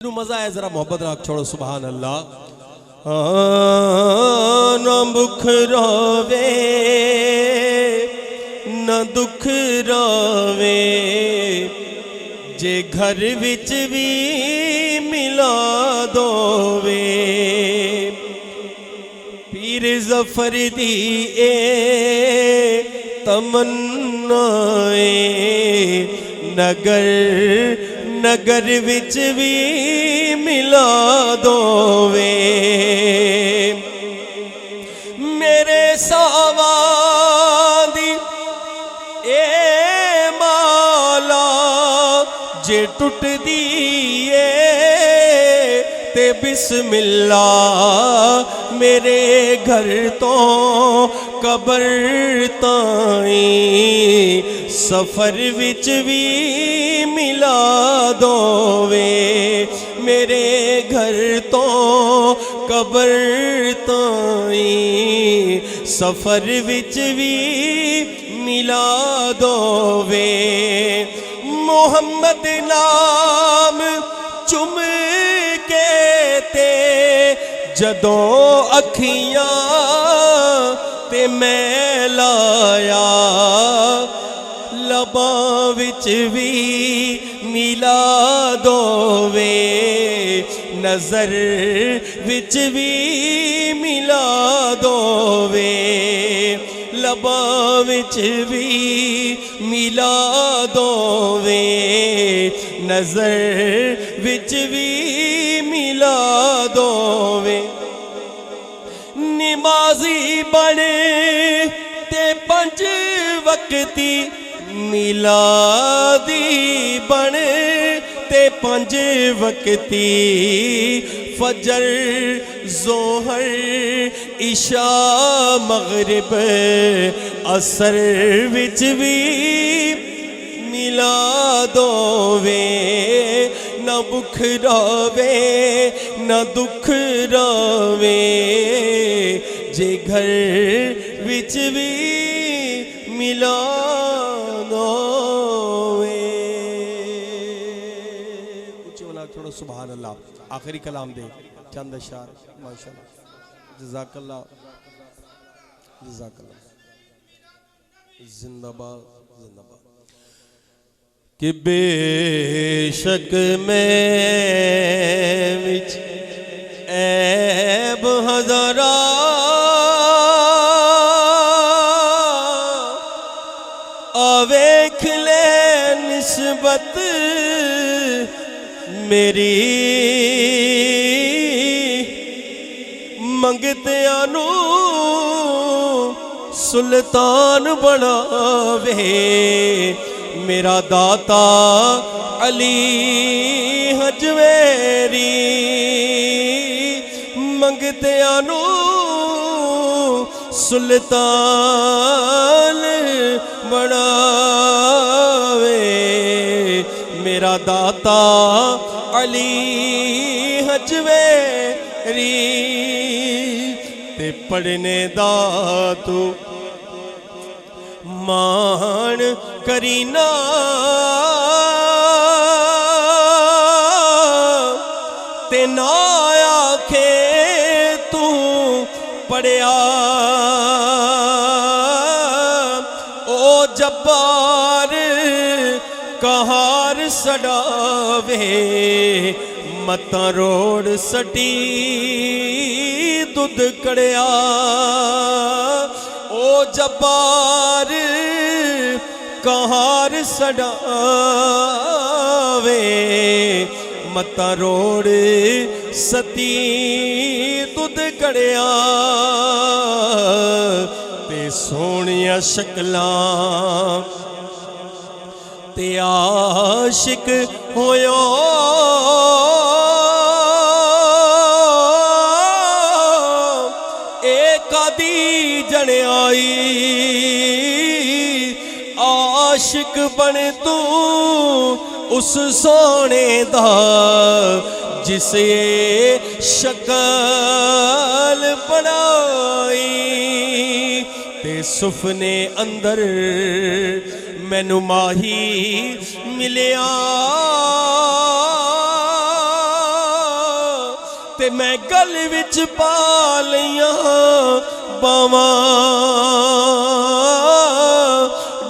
مزہ ہے ذرا محبت رکھ چھوڑو سبحان اللہ نہ بکھ روے نہ دکھ روے جے گھر وچ بھی ملا دووے پیر ظفر دی اے تمنا اے نگر وچ بھی ملا دووے میرے ساواں دی اے مالا جے ٹٹ دیئے تے بسم اللہ میرے گھر تو قبر تائیں سفر وچ بھی ملا دووے میرے گھر تو قبر تائیں سفر وچ بھی ملا دووے محمد نام چم کے تے جدوں اکھیاں تے میں لایا لباں وچ بھی ملا دووے نظر وچ بھی ملا دووے لباں وچ بھی ملا دووے نظر وچ بھی ملا دووے نمازی بنے تے پنج وقتی میلادی بنے تے پنج وقتی فجر ظہر عشاء مغرب عصر وچ بھی ملا دووے نہ بکھ روے نہ دکھ روے جے گھر وچ بھی ملا دووے اچھی بنا چھوڑو سبحان اللہ آخری کلام دے چند اشعار ماشاءاللہ جزاک اللہ زندہ باد زندہ باد کہ بے شک میں وچ عیب ہزاراں آویکھ لے نسبت میری منگتیاں نو سلطان بناوے میرا داتا علی حجویری منگتیاں نو سلطان بناوے میرا داتا علی حجویری تے پڑھنے دا تو مان کرینا تے نہ آکھے تو پڑھیا او جبار کہار سڑاوے متاں روڑ سٹی دودھ کڑیا او جبار کہار سڑاوے متاں روڑ ستی دودھ کڑیا تے سونیاں شکلاں تے عاشق ہویا کادی جنے آئی عاشق بنے تو اس سونے دا جسے شکل بنائی تے سفنے اندر مینو ماہی ملیا تے میں گل وچ پا لیاں باواں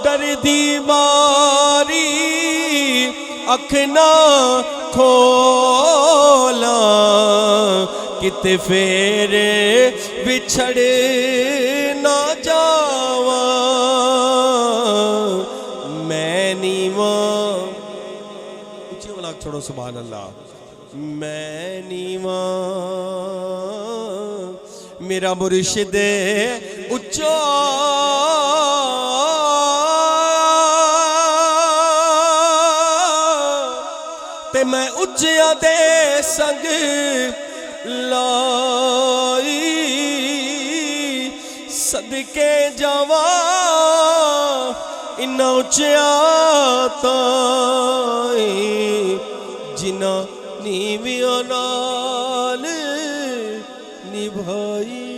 ڈر دی ماری اکھ نہ کھولاں کتے پھر بچھڑ نہ جاواں میں نیواں اچھی ملاک چھوڑو سبحان اللہ میں نیواں میرا مرشد اچھا تے میں اچھیا دے سنگ لائی صدقے جاواں انہا اچھیا تائیں جنہ نیویاں نال نبھائی